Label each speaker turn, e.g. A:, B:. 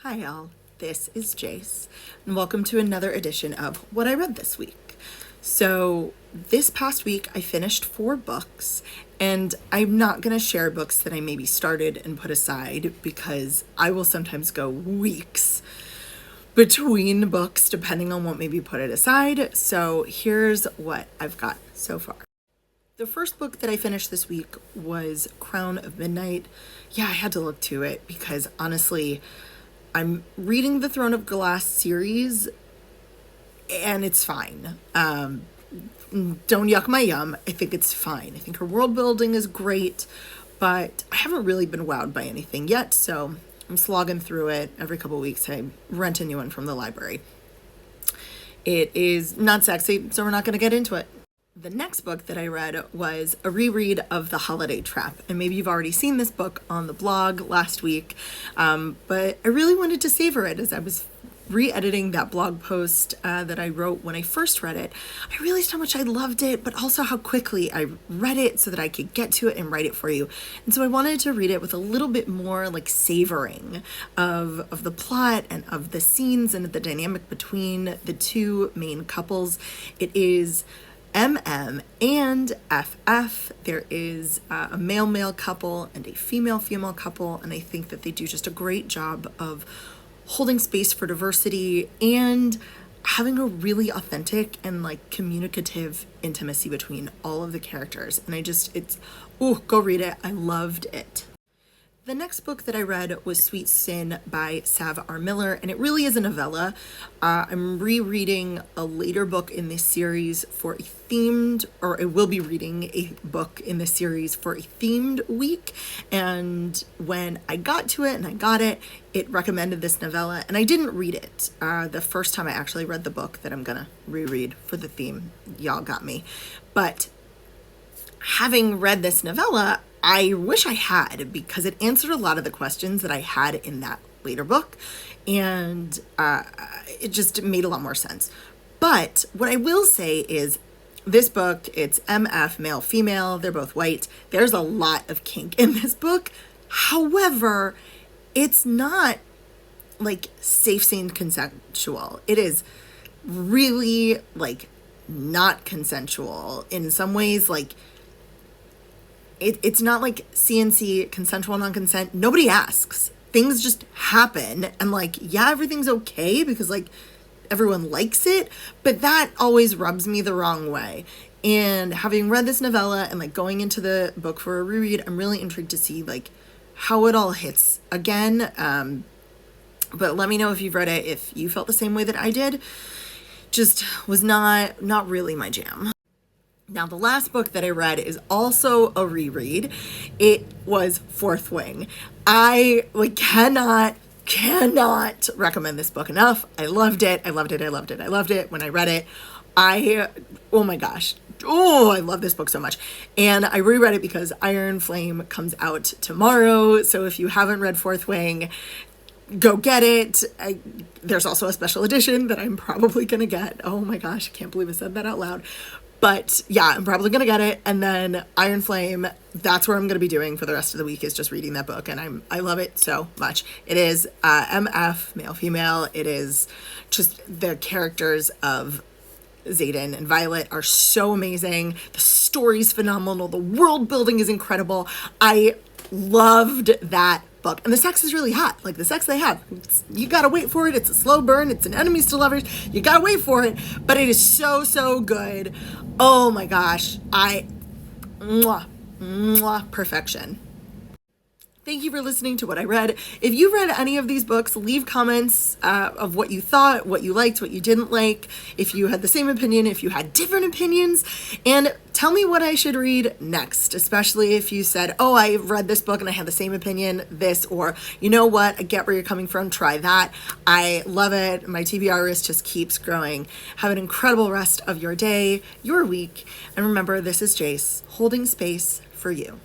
A: Hi all, this is Jace, and welcome to another edition of What I Read This Week. So this past week I finished 4 books, and I'm not going to share books that I maybe started and put aside because I will sometimes go weeks between books depending on what maybe put it aside. So here's what I've got so far. The first book that I finished this week was Crown of Midnight. Yeah, I had to look to it because honestly, I'm reading the Throne of Glass series and it's fine. Don't yuck my yum. I think it's fine. I think her world building is great, but I haven't really been wowed by anything yet, so I'm slogging through it. Every couple of weeks I rent a new one from the library. It is not sexy, so we're not going to get into it. The next book that I read was a reread of The Holiday Trap, and maybe you've already seen this book on the blog last week, but I really wanted to savor it as I was re-editing that blog post that I wrote when I first read it. I realized how much I loved it, but also how quickly I read it so that I could get to it and write it for you. And so I wanted to read it with a little bit more like savoring of the plot and of the scenes and the dynamic between the two main couples. It is MM and FF. There is a male couple and a female couple, and I think that they do just a great job of holding space for diversity and having a really authentic and like communicative intimacy between all of the characters. And go read it. I loved it. The next book that I read was Sweet Sin by Sav R. Miller, and it really is a novella. I'm rereading a later book in this series for I will be reading a book in this series for a themed week. And when I got to it and I got it, it recommended this novella, and I didn't read it the first time I actually read the book that I'm gonna reread for the theme. Y'all got me. But having read this novella, I wish I had, because it answered a lot of the questions that I had in that later book, and it just made a lot more sense. But what I will say is this book, it's MF, male, female, they're both white. There's a lot of kink in this book. However, it's not like safe, sane, consensual. It is really like not consensual in some ways. Like it's not like CNC, consensual non-consent. Nobody asks. Things just happen, and like, yeah, everything's okay because like everyone likes it, but that always rubs me the wrong way. And having read this novella and like going into the book for a reread, I'm really intrigued to see like how it all hits again. But let me know if you've read it, if you felt the same way that I did. Just was not really my jam. Now, the last book that I read is also a reread. It was Fourth Wing. I cannot recommend this book enough. I loved it. When I read it, oh my gosh. Oh, I love this book so much. And I reread it because Iron Flame comes out tomorrow. So if you haven't read Fourth Wing, go get it. There's also a special edition that I'm probably going to get. Oh my gosh, I can't believe I said that out loud. But yeah, I'm probably going to get it. And then Iron Flame, that's where I'm going to be doing for the rest of the week, is just reading that book. And I love it so much. It is MF, male, female. It is just the characters of Xaden and Violet are so amazing. The story's phenomenal. The world building is incredible. I loved that book. And the sex is really hot. Like the sex they have, you gotta wait for it. It's a slow burn. It's an enemies to lovers. You gotta wait for it. But it is so good. Oh my gosh. Perfection. Thank you for listening to what I read. If you read any of these books, leave comments of what you thought, what you liked, what you didn't like, if you had the same opinion, if you had different opinions, and tell me what I should read next, especially if you said, oh, I read this book and I had the same opinion, or you know what, I get where you're coming from, try that. I love it. My TBR list just keeps growing. Have an incredible rest of your day, your week, and remember, this is Jace, holding space for you.